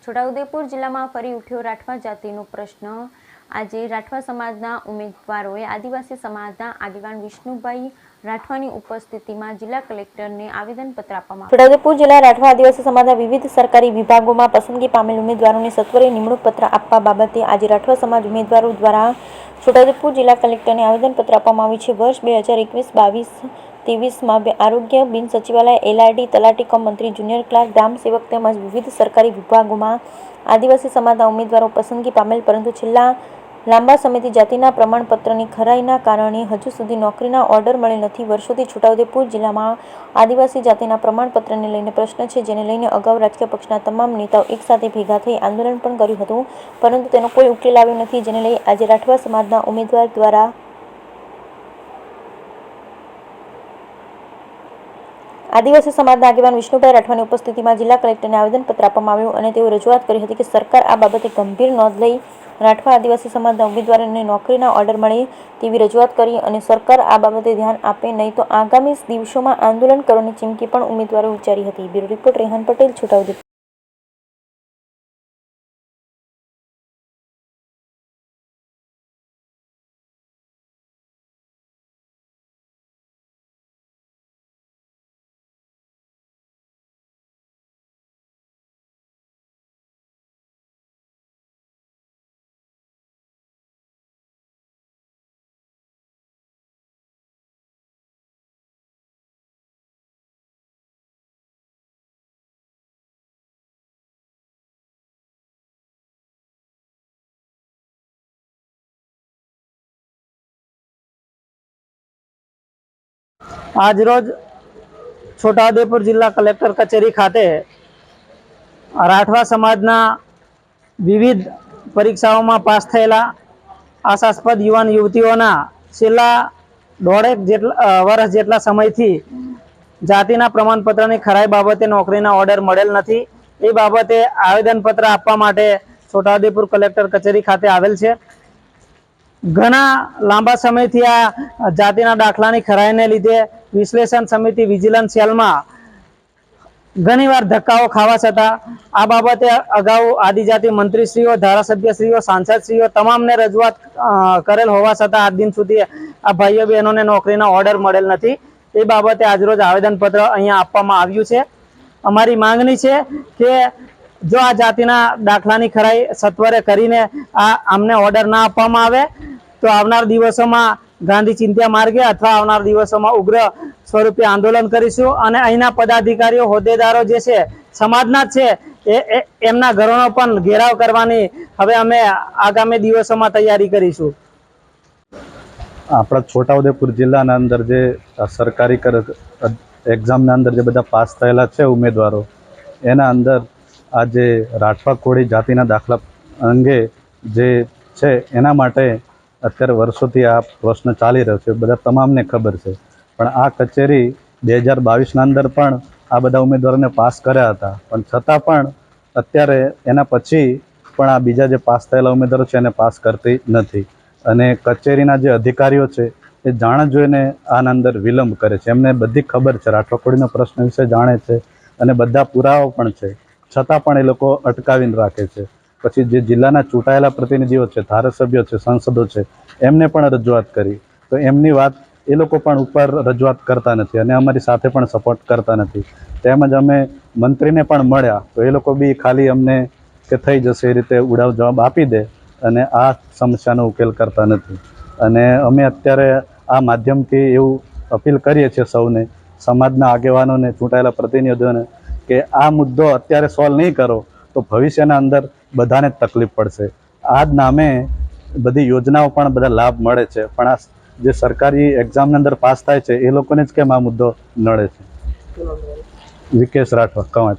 છોટાઉદેપુર જિલ્લામાં ફરી ઉઠ્યો રાઠવા જાતિનો પ્રશ્ન। આજે રાઠવા સમાજના ઉમેદવારોએ આદિવાસી સમાજના આગેવાન વિષ્ણુભાઈ રાઠવાની ઉપસ્થિતિમાં જિલ્લા કલેક્ટરને આવેદનપત્ર આપવામાં આવ્યું। છોટાઉદેપુર જિલ્લા રાઠવા આદિવાસી સમાજના વિવિધ સરકારી વિભાગોમાં પસંદગી પામેલ ઉમેદવારોને સત્વરે નિમણૂક પત્ર આપવા બાબતે આજે રાઠવા સમાજ ઉમેદવારો દ્વારા છોટાઉદેપુર જિલ્લા કલેક્ટરને આવેદનપત્ર આપવામાં આવ્યું છે। વર્ષ 2021-22-23 આરોગ્ય બિન સચિવાલય LRD તલાટી કમ મંત્રી જુનિયર ક્લાર્ક ગ્રામ સેવક તેમજ વિવિધ સરકારી વિભાગોમાં આદિવાસી સમાજના ઉમેદવારો પસંદગી પામેલ, પરંતુ છેલ્લા લાંબા સમયથી જાતિના પ્રમાણપત્રની ખરાઈના કારણે હજુ સુધી નોકરીના ઓર્ડર મળેલ નથી। વર્ષોથી છોટાઉદેપુર જિલ્લામાં આદિવાસી જાતિના પ્રમાણપત્રને લઈને પ્રશ્ન છે, જેને લઈને અગાઉ રાજકીય પક્ષના તમામ નેતાઓ એકસાથે ભેગા થઈ આંદોલન પણ કર્યું હતું, પરંતુ તેનો કોઈ ઉકેલ આવ્યો નથી, જેને લઈ આજે રાઠવા સમાજના ઉમેદવાર દ્વારા આદિવાસી સમાજના આગેવાન વિષ્ણુભાઈ રાઠવાની ઉપસ્થિતિમાં જિલ્લા કલેક્ટરને આવેદનપત્ર આપવામાં આવ્યું અને તેઓ રજૂઆત કરી હતી કે સરકાર આ બાબતે ગંભીર નોંધ લઈ રાઠવા આદિવાસી સમાજના ઉમેદવારોને નોકરીના ઓર્ડર મળે તેવી રજૂઆત કરી અને સરકાર આ બાબતે ધ્યાન આપે, નહીં તો આગામી દિવસોમાં આંદોલન કરવાની ચીમકી પણ ઉમેદવારોએ ઉચ્ચારી હતી। Bureau report Rehan Patel, Chhota Udepur. आज रोज छोटाउदेपुर जिला कलेक्टर कचेरी खाते राठवा समाजना विविध परीक्षाओं में पास थयेला आशास्पद युवान युवतीओना छेल्ला 1.5 वर्ष जेटला समयथी जातिना प्रमाणपत्रनी खराई बाबते नौकरीना ऑर्डर मळेल नथी। ए बाबते आवेदनपत्र आपवा माटे छोटाउदेपुर कलेक्टर कचेरी खाते आवेल छे। घना लांबा समय थी आ जातिना दाखलानी खराई ने लीधे विश्लेषण समिति विजिलन्स सेल में घनीवार धक्काओ खावा छतां आ बाबते अगाऊ आदिजाति मंत्रीश्रीओ, धारासभ्यश्रीओ, सांसदश्रीओ तमामने रजूआत करेल होवा छतां आज दिन सुधी आ भाईओ बहनोने नौकरीना ऑर्डर मळेल नथी। ए बाबते आजरोज आवेदनपत्र अहींया आपवामां आव्युं छे। अमारी मांगणी छे के जो आ जातिना दाखलानी खराई सत्वरे करीने आ अमने ऑर्डर ना आपवामां आवे तो आवनार दिवसोमां गांधी चिंत्या मार्गे अथवा आवनार दिवसोमां उग्र स्वरूपे आंदोलन करीशुं अने अहींना पदाधिकारीओ होद्देदारो जे छे समाजना ज छे एमना घरोनो पण घेराव करवानी हवे अमे आगामी दिवसोमां तैयारी करीशुं। आपड़ा छोटाउदेपुर जिल्लाना अंदर जे सरकारी एक्जामना अंदर जे बधा पास थयेला छे उमेदवारो एना अंदर आज राठवा कोળી जातिना दाखला अंगे जे छे एना माटे अत्यारे वर्षोथी आ प्रश्न चाली रह्यो छे, बधा तमामने खबर छे। पण आ कचेरी 2022 ना अंदर पण आ बधा उमेदवारोने पास कर्या हता, पण छतां पण अत्यारे एना पछी पण आ बीजा जे पास थयेला उमेदवारो छे एने पास करती नथी अने कचेरीना जे अधिकारीओ छे ए जाण जोईने आना अंदर विलंब करे छे। एमने बधी खबर छे, राठवा कोળીना प्रश्न विषे जाणे छे अने बधा पुरावा पण छे, छतां पण ए लोको अटकावीने राखे छे। पछी जे जिल्लाना चूंटायेला प्रतिनिधिओ छे, धारासभ्यो छे, सांसदो छे एमने पण रजूआत करी तो एमनी वात ए लोको पण उपर रजूआत करता नथी अने अमारी साथे पण सपोर्ट करता नथी। तेमज अमे मंत्रीने पण मळ्या तो ए लोको बी खाली अमने के थई जशे ए रीते उडाव जवाब आपी दे अने आ समस्यानो उकेल करता नथी। अने अमे अत्यारे आ माध्यमथी एवुं अपील करीए छीए सौने समाजना आगेवानोने, चूंटायेला प्रतिनिधिओने के आ मुद्दो अत्यारे सॉल्व नहीं करो तो भविष्यना अंदर बधाने तकलीफ पड़शे। आ ज नामे बधी योजनाओं पण बधा लाभ मळे छे, पण आ जे सरकारी एक्जामना अंदर पास थाय छे ए लोकोने ज केम आ मुद्दो नडे छे। विकेश राठवा, कवांट।